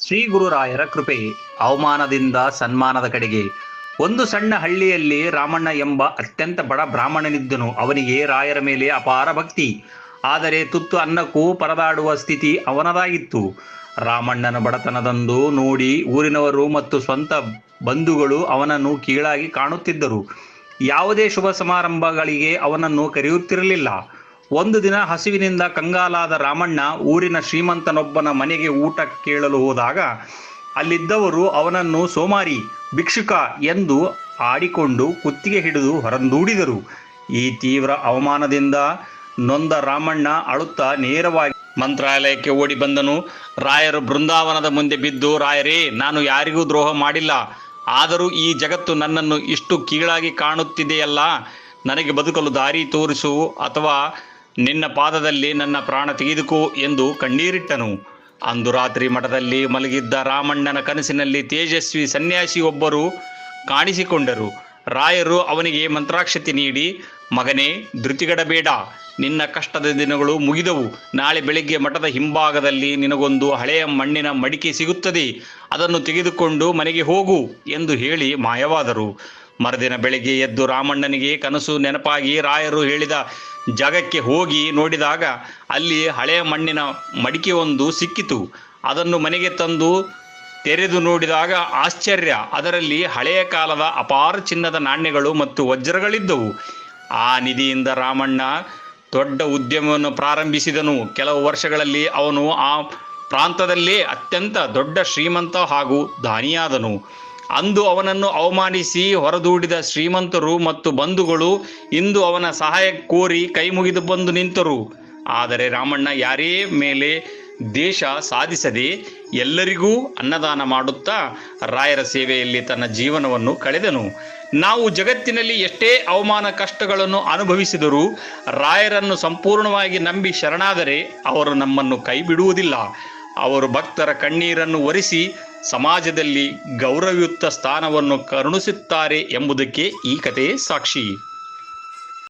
ಶ್ರೀ ಗುರುರಾಯರ ಕೃಪೆ. ಅವಮಾನದಿಂದ ಸನ್ಮಾನದ ಕಡೆಗೆ. ಒಂದು ಸಣ್ಣ ಹಳ್ಳಿಯಲ್ಲಿ ರಾಮಣ್ಣ ಎಂಬ ಅತ್ಯಂತ ಬಡ ಬ್ರಾಹ್ಮಣನಿದ್ದನು. ಅವನಿಗೆ ರಾಯರ ಮೇಲೆ ಅಪಾರ ಭಕ್ತಿ. ಆದರೆ ತುತ್ತು ಅನ್ನಕ್ಕೂ ಪರದಾಡುವ ಸ್ಥಿತಿ ಅವನದಾಗಿತ್ತು. ರಾಮಣ್ಣನ ಬಡತನದಂದು ನೋಡಿ ಊರಿನವರು ಮತ್ತು ಸ್ವಂತ ಬಂಧುಗಳು ಅವನನ್ನು ಕೀಳಾಗಿ ಕಾಣುತ್ತಿದ್ದರು. ಯಾವುದೇ ಶುಭ ಸಮಾರಂಭಗಳಿಗೆ ಅವನನ್ನು ಕರೆಯುತ್ತಿರಲಿಲ್ಲ. ಒಂದು ದಿನ ಹಸಿವಿನಿಂದ ಕಂಗಾಲಾದ ರಾಮಣ್ಣ ಊರಿನ ಶ್ರೀಮಂತನೊಬ್ಬನ ಮನೆಗೆ ಊಟ ಕೇಳಲು ಹೋದಾಗ ಅಲ್ಲಿದ್ದವರು ಅವನನ್ನು ಸೋಮಾರಿ, ಭಿಕ್ಷುಕ ಎಂದು ಆಡಿಕೊಂಡು ಕುತ್ತಿಗೆ ಹಿಡಿದು ಹೊರದೂಡಿದರು. ಈ ತೀವ್ರ ಅವಮಾನದಿಂದ ನೊಂದ ರಾಮಣ್ಣ ಅಳುತ್ತಾ ನೇರವಾಗಿ ಮಂತ್ರಾಲಯಕ್ಕೆ ಓಡಿ ಬಂದನು. ರಾಯರು ಬೃಂದಾವನದ ಮುಂದೆ ಬಿದ್ದು, ರಾಯರೇ, ನಾನು ಯಾರಿಗೂ ದ್ರೋಹ ಮಾಡಿಲ್ಲ. ಆದರೂ ಈ ಜಗತ್ತು ನನ್ನನ್ನು ಇಷ್ಟು ಕೀಳಾಗಿ ಕಾಣುತ್ತಿದೆಯಲ್ಲ. ನನಗೆ ಬದುಕಲು ದಾರಿ ತೋರಿಸು, ಅಥವಾ ನಿನ್ನ ಪಾದದಲ್ಲಿ ನನ್ನ ಪ್ರಾಣ ತೆಗೆದುಕೋ ಎಂದು ಕಣ್ಣೀರಿಟ್ಟನು. ಅಂದು ರಾತ್ರಿ ಮಠದಲ್ಲಿ ಮಲಗಿದ್ದ ರಾಮಣ್ಣನ ಕನಸಿನಲ್ಲಿ ತೇಜಸ್ವಿ ಸನ್ಯಾಸಿಯೊಬ್ಬರು ಕಾಣಿಸಿಕೊಂಡರು. ರಾಯರು ಅವನಿಗೆ ಮಂತ್ರಾಕ್ಷತೆ ನೀಡಿ, ಮಗನೇ, ಧೃತಿಗೆಡಬೇಡ, ನಿನ್ನ ಕಷ್ಟದ ದಿನಗಳು ಮುಗಿದವು. ನಾಳೆ ಬೆಳಿಗ್ಗೆ ಮಠದ ಹಿಂಭಾಗದಲ್ಲಿ ನಿನಗೊಂದು ಹಳೆಯ ಮಣ್ಣಿನ ಮಡಿಕೆ ಸಿಗುತ್ತದೆ, ಅದನ್ನು ತೆಗೆದುಕೊಂಡು ಮನೆಗೆ ಹೋಗು ಎಂದು ಹೇಳಿ ಮಾಯವಾದರು. ಮರುದಿನ ಬೆಳಿಗ್ಗೆ ಎದ್ದು ರಾಮಣ್ಣನಿಗೆ ಕನಸು ನೆನಪಾಗಿ ರಾಯರು ಹೇಳಿದ ಜಾಗಕ್ಕೆ ಹೋಗಿ ನೋಡಿದಾಗ ಅಲ್ಲಿ ಹಳೆಯ ಮಣ್ಣಿನ ಮಡಿಕೆಯೊಂದು ಸಿಕ್ಕಿತು. ಅದನ್ನು ಮನೆಗೆ ತಂದು ತೆರೆದು ನೋಡಿದಾಗ ಆಶ್ಚರ್ಯ, ಅದರಲ್ಲಿ ಹಳೆಯ ಕಾಲದ ಅಪಾರ ಚಿನ್ನದ ನಾಣ್ಯಗಳು ಮತ್ತು ವಜ್ರಗಳಿದ್ದವು. ಆ ನಿಧಿಯಿಂದ ರಾಮಣ್ಣ ದೊಡ್ಡ ಉದ್ಯಮವನ್ನು ಪ್ರಾರಂಭಿಸಿದನು. ಕೆಲವು ವರ್ಷಗಳಲ್ಲಿ ಅವನು ಆ ಪ್ರಾಂತದಲ್ಲೇ ಅತ್ಯಂತ ದೊಡ್ಡ ಶ್ರೀಮಂತ ಹಾಗೂ ದಾನಿಯಾದನು. ಅಂದು ಅವನನ್ನು ಅವಮಾನಿಸಿ ಹೊರದೂಡಿದ ಶ್ರೀಮಂತರು ಮತ್ತು ಬಂಧುಗಳು ಇಂದು ಅವನ ಸಹಾಯ ಕೋರಿ ಕೈ ಮುಗಿದು ಬಂದು ನಿಂತರು. ಆದರೆ ರಾಮಣ್ಣ ಯಾರೇ ಮೇಲೆ ದೇಶ ಸಾಧಿಸದೆ ಎಲ್ಲರಿಗೂ ಅನ್ನದಾನ ಮಾಡುತ್ತಾ ರಾಯರ ಸೇವೆಯಲ್ಲಿ ತನ್ನ ಜೀವನವನ್ನು ಕಳೆದನು. ನಾವು ಜಗತ್ತಿನಲ್ಲಿ ಎಷ್ಟೇ ಅವಮಾನ ಕಷ್ಟಗಳನ್ನು ಅನುಭವಿಸಿದರೂ ರಾಯರನ್ನು ಸಂಪೂರ್ಣವಾಗಿ ನಂಬಿ ಶರಣಾದರೆ ಅವರು ನಮ್ಮನ್ನು ಕೈ ಬಿಡುವುದಿಲ್ಲ. ಅವರು ಭಕ್ತರ ಕಣ್ಣೀರನ್ನು ಒರೆಸಿ ಸಮಾಜದಲ್ಲಿ ಗೌರವಯುತ ಸ್ಥಾನವನ್ನು ಕರುಣಿಸುತ್ತಾರೆ ಎಂಬುದಕ್ಕೆ ಈ ಕಥೆ ಸಾಕ್ಷಿ.